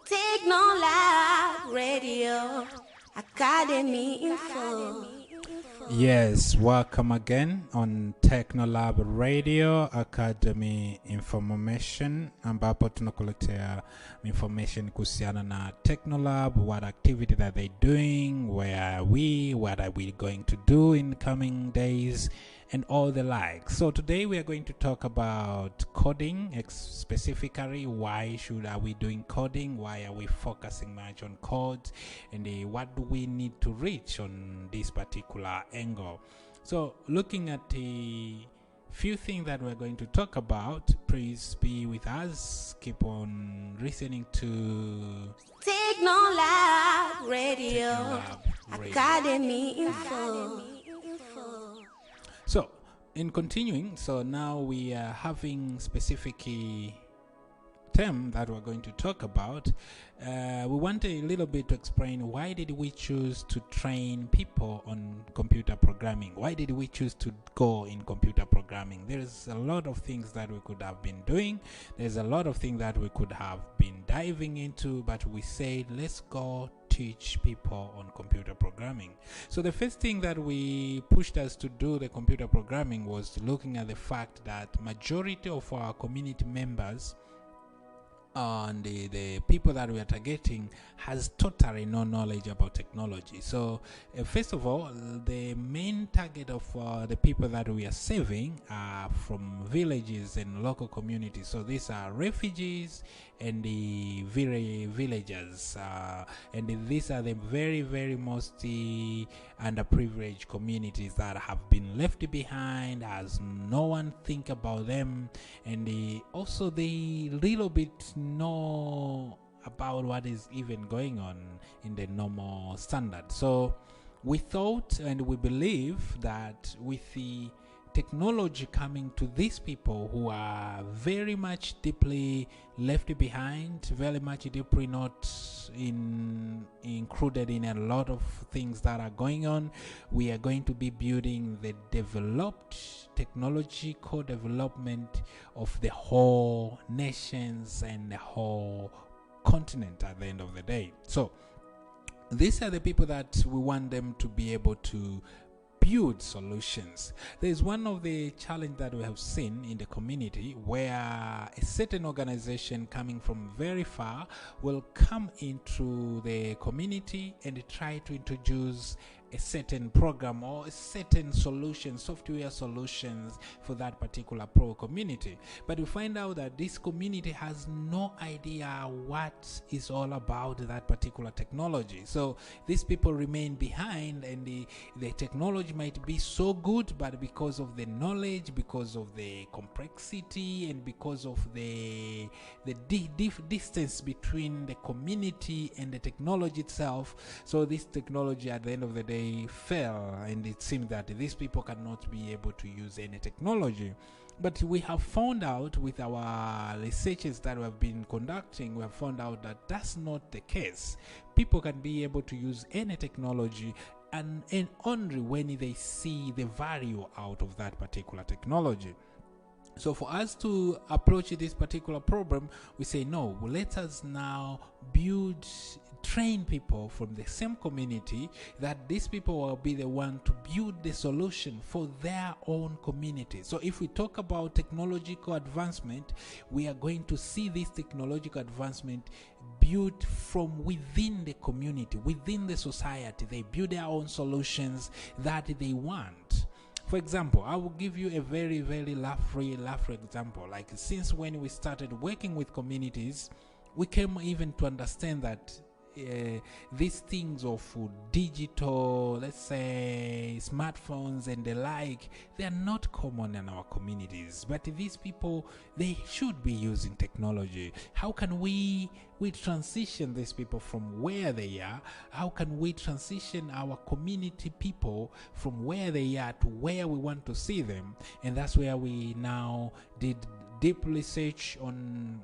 Technoloab Radio Academy Info. Yes, welcome again on Technolab Radio Academy Information, ambapo tunakuletea information kuhusiana na Technolab, what activity that they doing, where are we, what are we going to do in coming days, and all the like. So today we are going to talk about coding, specifically why are we doing coding, why are we focusing much on code, and what do we need to reach on this particular angle. So looking at the few things that we're going to talk about, please be with us, keep on listening to Technolab Radio Academy Info. So, in continuing, so now we are having specific term that we're going to talk about. We want a little bit to explain why did we choose to train people on computer programming? Why did we choose to go in computer programming? There's a lot of things that we could have been doing. There's a lot of things that we could have been diving into, but we said, let's go teach people on computer programming. So the first thing that we pushed us to do the computer programming was looking at the fact that majority of our community members and the people that we are targeting has totally no knowledge about technology. So first of all, the main target of the people that we are saving are from villages and local communities. So these are refugees and the villagers, and these are the very mostly underprivileged communities that have been left behind, as no one think about them, and also they little bit know about what is even going on in the normal standard. So we thought and we believe that with the technology coming to these people who are very much deeply left behind, very much deeply not included in a lot of things that are going on, we are going to be building the developed technology co-development of the whole nations and the whole continent at the end of the day. So these are the people that we want them to be able to build solutions. There's one of the challenge that we have seen in the community where a certain organization coming from very far will come into the community and try to introduce a certain program or a certain solution, software solutions for that particular community. But we find out that this community has no idea what is all about that particular technology. So these people remain behind, and the technology might be so good, but because of the knowledge, because of the complexity, and because of the distance between the community and the technology itself, so this technology at the end of the day fell, and it seems that these people cannot be able to use any technology. But we have found out with our researches that we have been conducting, we have found out that that's not the case. People can be able to use any technology and only when they see the value out of that particular technology. So for us to approach this particular problem, we say, no, let us now train people from the same community, that these people will be the one to build the solution for their own community. So if we talk about technological advancement, we are going to see this technological advancement built from within the community, within the society. They build their own solutions that they want. For example, I will give you a very rough example. Like, since when we started working with communities, we came even to understand that these things of digital, let's say smartphones and the like, they are not common in our communities. But these people, they should be using technology. How can we transition these people from where they are? How can we transition our community people from where they are to where we want to see them? And that's where we now did deep research on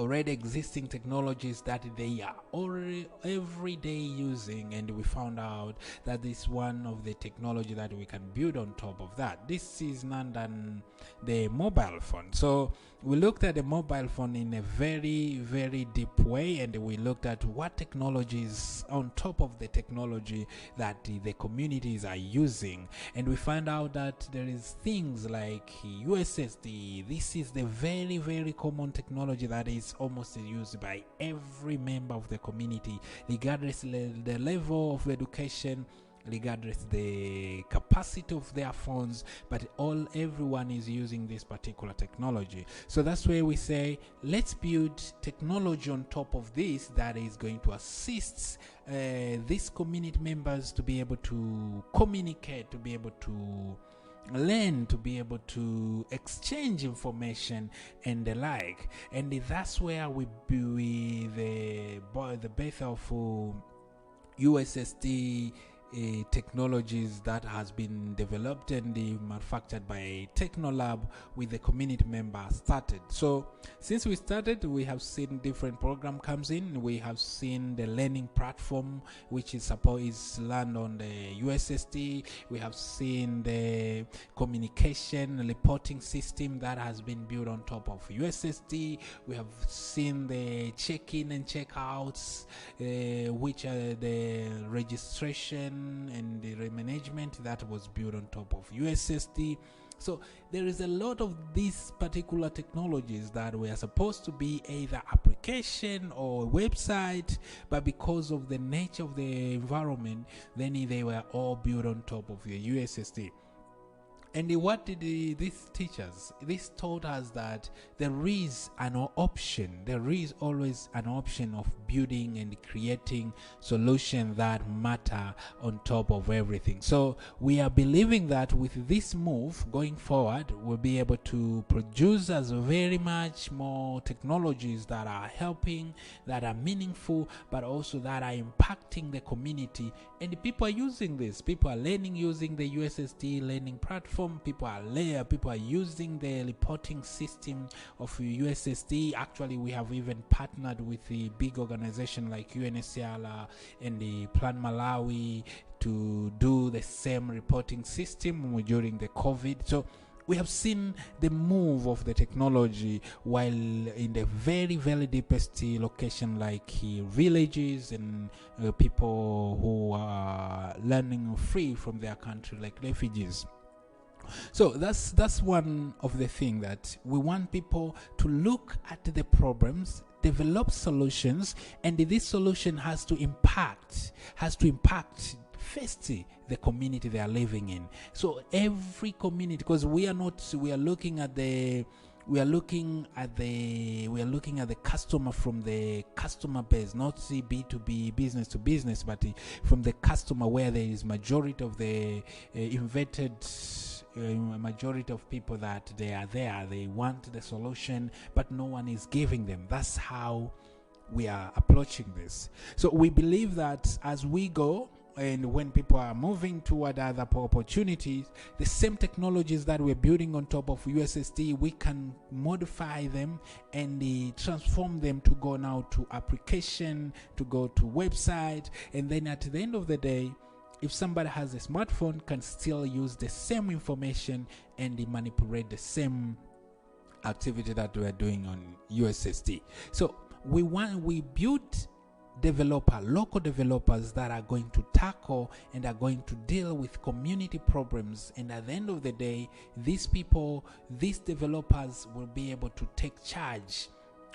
already existing technologies that they are already every day using, and we found out that this one of the technology that we can build on top of that. This is none than the mobile phone. So we looked at the mobile phone in a very, very deep way, and we looked at what technologies on top of the technology that the communities are using, and we found out that there is things like USSD. This is the very, very common technology that is almost used by every member of the community, regardless the level of education, regardless the capacity of their phones, but everyone is using this particular technology. So that's where we say, let's build technology on top of this that is going to assist these community members to be able to communicate, to be able to learn, to be able to exchange information and the like. And that's where the birth of USSD technologies that has been developed and manufactured by Technolab with the community member started. So since we started, we have seen different program comes in. We have seen the learning platform, which is learned on the USSD. We have seen the communication reporting system that has been built on top of USSD. We have seen the check-in and check-outs, which are the registration and the management that was built on top of USSD. So there is a lot of these particular technologies that were supposed to be either application or website, but because of the nature of the environment, then they were all built on top of the USSD. And what did this teach us? This taught us that there is always an option of building and creating solutions that matter on top of everything. So we are believing that with this move going forward, we'll be able to produce as very much more technologies that are helping, that are meaningful, but also that are impacting the community. And people are using this. People are learning using the USSD learning platform. People are using the reporting system of USSD. Actually, we have even partnered with a big organization like UNHCR and the Plan Malawi to do the same reporting system during the COVID. So we have seen the move of the technology while in the very, very deepest location like villages and people who are learning free from their country like refugees. So that's one of the things that we want people to look at the problems, develop solutions, and this solution has to impact first the community they are living in. So every community, because we are looking at the customer from the customer base, not the B2B, business to business, but from the customer, where there is majority of the majority of people that they are there. They want the solution, but no one is giving them. That's how we are approaching this. So we believe that as we go, and when people are moving toward other opportunities, the same technologies that we're building on top of USSD, we can modify them and transform them to go now to application, to go to website, and then at the end of the day, if somebody has a smartphone, can still use the same information and manipulate the same activity that we are doing on USSD. So we build local developers that are going to tackle and are going to deal with community problems, and at the end of the day, these developers will be able to take charge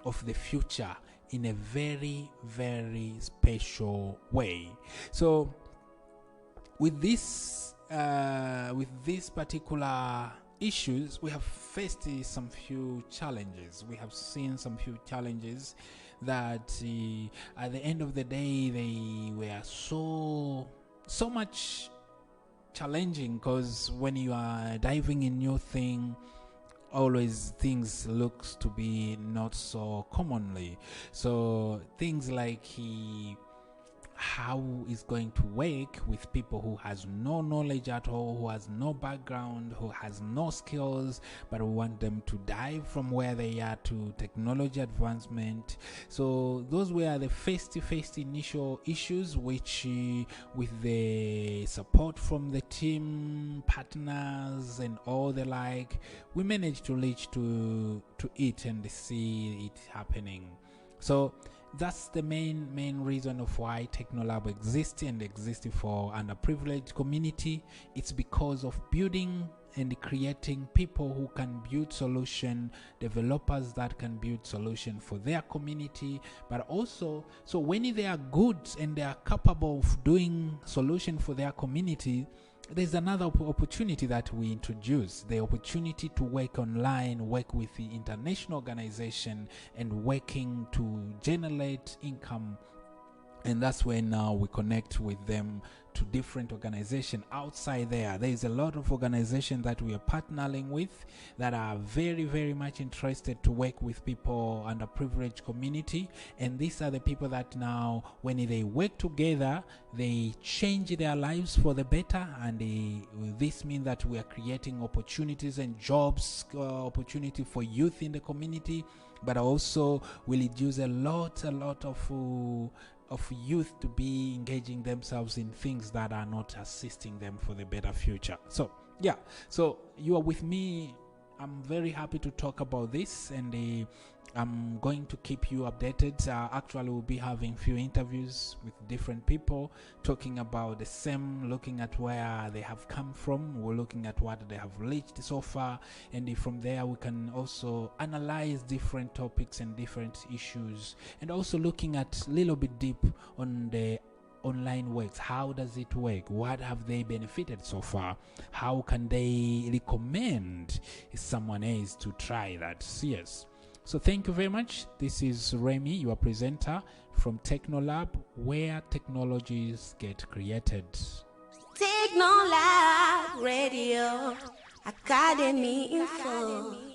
of the future in a very, very special way. So with this particular issues, we have faced some few challenges. We have seen some few challenges that at the end of the day, they were so much challenging, because when you are diving in new thing, always things looks to be not so commonly. So things like how it's going to work with people who has no knowledge at all, who has no background, who has no skills, but we want them to dive from where they are to technology advancement. So those were the face-to-face initial issues, which with the support from the team, partners and all the like, we managed to reach to it and see it happening. So that's the main reason of why Technolab exists and exists for underprivileged community. It's because of building and creating people who can build solution, developers that can build solution for their community, but also, so when they are good and they are capable of doing solution for their community, there's another opportunity that we introduce, the opportunity to work online, work with the international organization and working to generate income. And that's when we connect with them to different organizations outside there. There is a lot of organizations that we are partnering with that are very, very much interested to work with people underprivileged community. And these are the people that now, when they work together, they change their lives for the better. And this means that we are creating opportunities and jobs, opportunity for youth in the community, but also will reduce a lot of youth to be engaging themselves in things that are not assisting them for the better future. So yeah, so you are with me. I'm very happy to talk about this, and I'm going to keep you updated. Actually, we'll be having few interviews with different people talking about the same, looking at where they have come from. We're looking at what they have reached so far, and from there we can also analyze different topics and different issues, and also looking at a little bit deep on the online works. How does it work? What have they benefited so far? How can they recommend someone else to try that? Yes. So thank you very much. This is Remy, your presenter from Technolab, where technologies get created. Technolab Radio Academy Info.